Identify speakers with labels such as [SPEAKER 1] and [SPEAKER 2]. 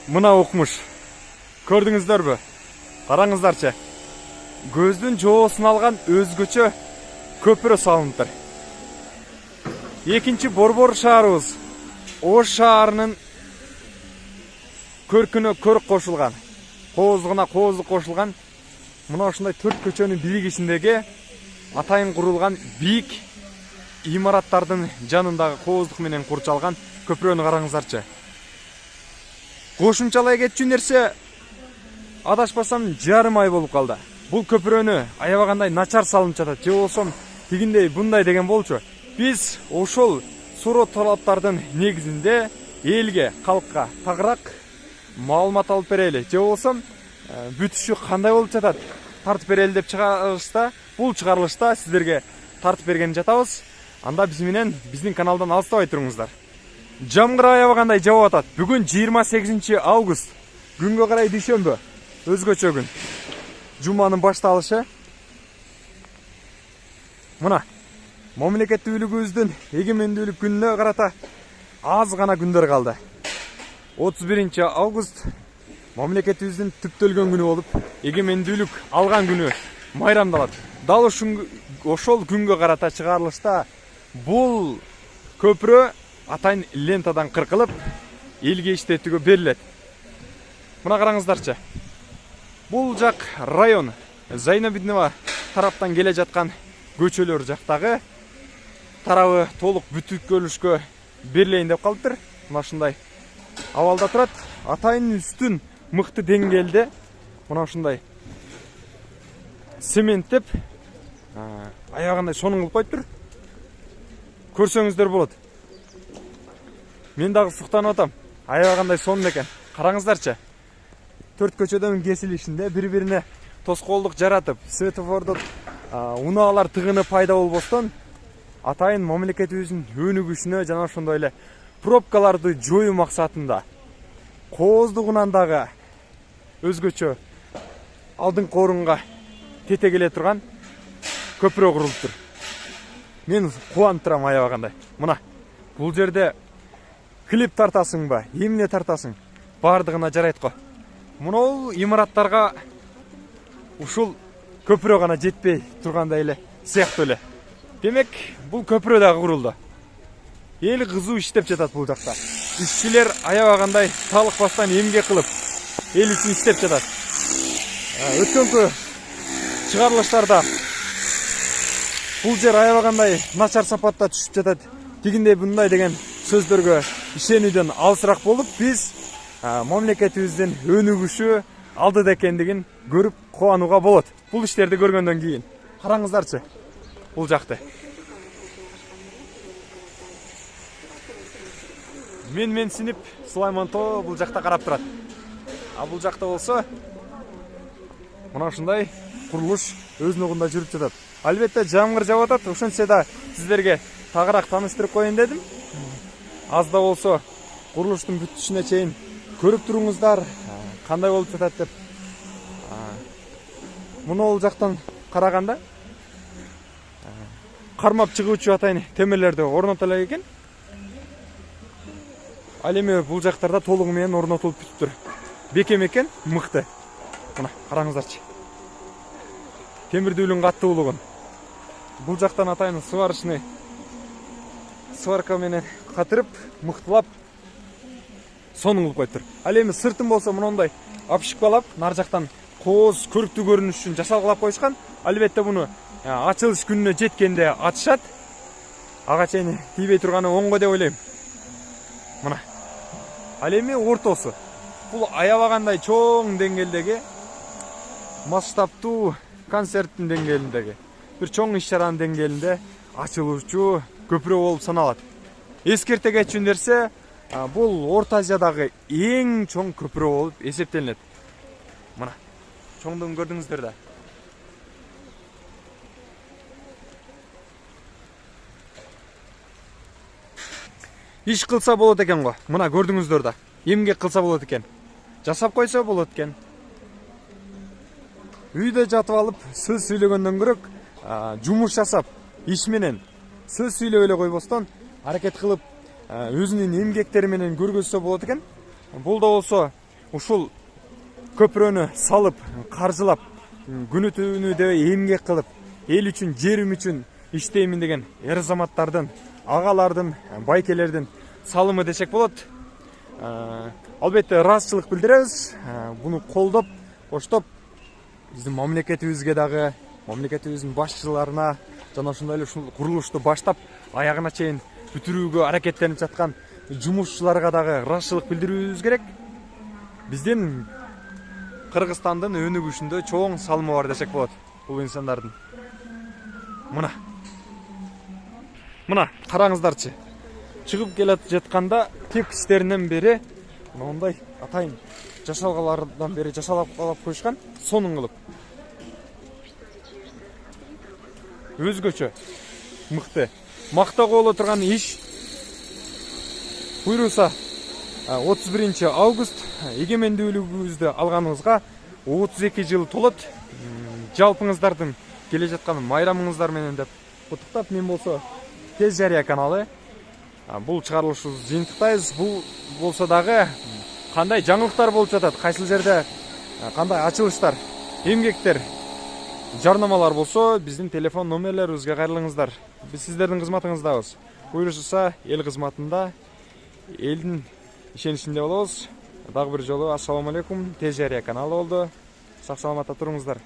[SPEAKER 1] Мына укмуш. Көрдүңүздөрбү? Караңыздарчы. Көздүн жоосун алган өзгөчө көпүрө салыныптыр. Экинчи Борбор шаарыбыз Ош шаарынын көркүнө көрк кошулган, кооздугуна кооздук кошулган мына ушундай 4 көчөнүн биригишиндеги атайын курулган бийик имараттардын жанындагы кооздук менен курчалган көпүрөнү караңыздарчы. Кошумчалай кетчү нерсе, адашпасам жарым ай болуп калды. Бул көпүрөнү аябагандай начар салынып жатат. Же болсом тигиндей бундай деген болчу. Биз ошол суроо талаптардын негизинде элге, калкка тагыраак маалымат алып берели. Же болсом бүтүшү кандай болуп жатат тартып берели деп чыгарылышта, бул чыгарылышта сиздерге тартып берген жатабыз. Анда биз менен биздин каналдан алыстабай туруңуздар. Жамгыр аябагандай жаап атат. Бүгүн 28 август. Күнгө карай дүйшөмбү. Өзгөчө күн. Жуманын башталышы. Мына мамлекеттүүлүгүбүздүн эгемендүүлүк күнүнө карата аз гана күндөр калды. 31 август мамлекетибиздин түптөлгөн күнү болуп, эгемендүүлүк алган күнү майрамдалат. Дал ошол күнгө карата чыгарылышта бул көпүрө атайын лентадан кыркылып, элге иштетүүгө берилет. Мына караңыздарчы. Бул жак район Зайнабиднова тараптан келе жаткан көчөлөр жактагы тарабы толук бүтүккөлүшкө берилейин деп калыптыр. Мына ушундай абалда турат. Атайын үстүн мыкты деңгээлде мына ушундай цементтеп аябагандай сонун кылып коюптур. Көрсөңүздөр болот. Мен дагы суктанып атам. Аябагандай сонун экен. Караңыздарчы. 4 көчөдөн кесилишинде бири-бирине тоскоолдук жаратып, светофордо унаалар тыгыны пайда болбостон атайын мамлекетибиздин өнүгүшүнө жана ошондой эле пробкаларды жоюу максатында кооздугунан дагы өзгөчө алдыңкы орунга тете келе турган көпүрө курулуптур. Мен кубанып турам аябагандай. Мына бул жерде хлеб тартасыңбы, эмне тартасың, бардыгына жарайт го. Мынау имараттарга ушул көпүрө гана жетпей тургандай эле сыяктуу эле. Демек, бул көпүрө дагы курулду. Эл кызуу иштеп жатат бул жакта. Ишчилер аябагандай талыкпастан эмгек кылып, эл үчүн иштеп жатат. Өткөнкү чыгарылыштарда бул жер аябагандай начар сапатта түшүп жатат. Тигиндей бундай деген сөздөргө ишенүүдөн алысыраак болуп, биз мамлекетибиздин өнүгүшү алдыда экендигин көрүп кубанууга болот. Бул иштерди көргөндөн кийин. Караңыздарчы. Бул жакты. Менсинип Сулайман тоо бул жакта карап турат. А бул жакта болсо мына ушундай курулуш өз ногунда жүрүп жатат. Албетте жамгыр жаап атат. Ошентсе да сиздерге тагыраак тааныштырып коеюн дедим. Аз да болсо курулуштун бүтүшүнө чейин көрүп туруңуздар кандай болуп жатат деп. Мына жактан караганда кармап чыгуучу атайын темирлерди орнотулат экен. Ал эми бул жактарда толугу менен орнотулуп бүтүптүр. Бекем экен, мыкты. Мына караңыздарчы. Темирдүүлүн каттуулугун. Бул жактан атайын сварочный сварка менен катырып, мыктылап сонун кылып коюптур. Ал эми сыртын болсо мондай апшыкпалап, нар жактан кооз көрктүү көрүнүш үчүн жасалгылап коюшкан. Албетте буну ачылыш күнүнө жеткенде атышат. Ага чейин тийбей турганы оңго деп ойлойм. Мына. Ал эми ортосу. Бул аябагандай чоң деңгээлдеги масштабтуу концерттин деңгээлиндеги бир чоң иш-чаранын деңгээлинде ачылуучу көпүрө болуп саналат. Эскерте кетчү нерсе, бул Орто Азиядагы эң чоң көпүрө болуп эсептелет. Мына, чоңдугун көрдүңүздөр да. Иш кылса болот экен го. Мына көрдүңүздөр да. Эмгек кылса болот экен. Жасап койсо болот экен. Үйдө жатып алып сөз сүйлөгөндөн көрөк, жумуш жасап, иш менен сөз сүйлөп эле койбостон аракет кылып өзүнүн эмгектери менен көргөзсө болот экен. Бул да болсо ушул көпүрөнү салып, каржылап, күнү түнү дебей эмгек кылып, эл үчүн, жерим үчүн иштеймин деген эр азаматтардын, агалардын, байкелердин салымы десек болот. Албетте ыраазычылык билдиребиз. Буну колдоп, коштоп биздин мамлекетибизге дагы, мамлекетибиздин башчыларына жана ошондой эле ушул курулушту баштап аягына чейин бүтүрүүгө аракеттенип жаткан жумушчуларга дагы ыраазычылык билдирүүбүз керек. Биздин Кыргызстандын өнүгүшүндө чоң салымы бар десек болот бул инсандардын. Мына караңыздарчы. Чыгып келе жатканда теп иштеринен бери мындай атайын жасалгалардан бери жасалап коюшкан сонун кылып. Өзгөчө мыкты. Мактоого боло турган иш. Буйруса 31 август эгемендүүлүгүбүздү алганыбызга 32 жыл толот. Жалпыңыздардын келе жаткан майрамыңыздар менен деп куттуктап, мен болсо Тез Жарыя каналы бул чыгарылышыбызды жыйынтыктайбыз. Бул болсо дагы кандай жаңылыктар болуп жатат, кайсыл жерде кандай ачылыштар, эмгектер, жарнамалар болсо биздин телефон номерлерибизге кайрылыңыздар. Биз сиздердин кызматыңыздабыз. Буйрушса эл кызматында, элдин ишеничинде болобуз. Дагы бир жолу ассаламу алейкум. Тез Жарыя каналы болду. Сак саламатта туруңуздар.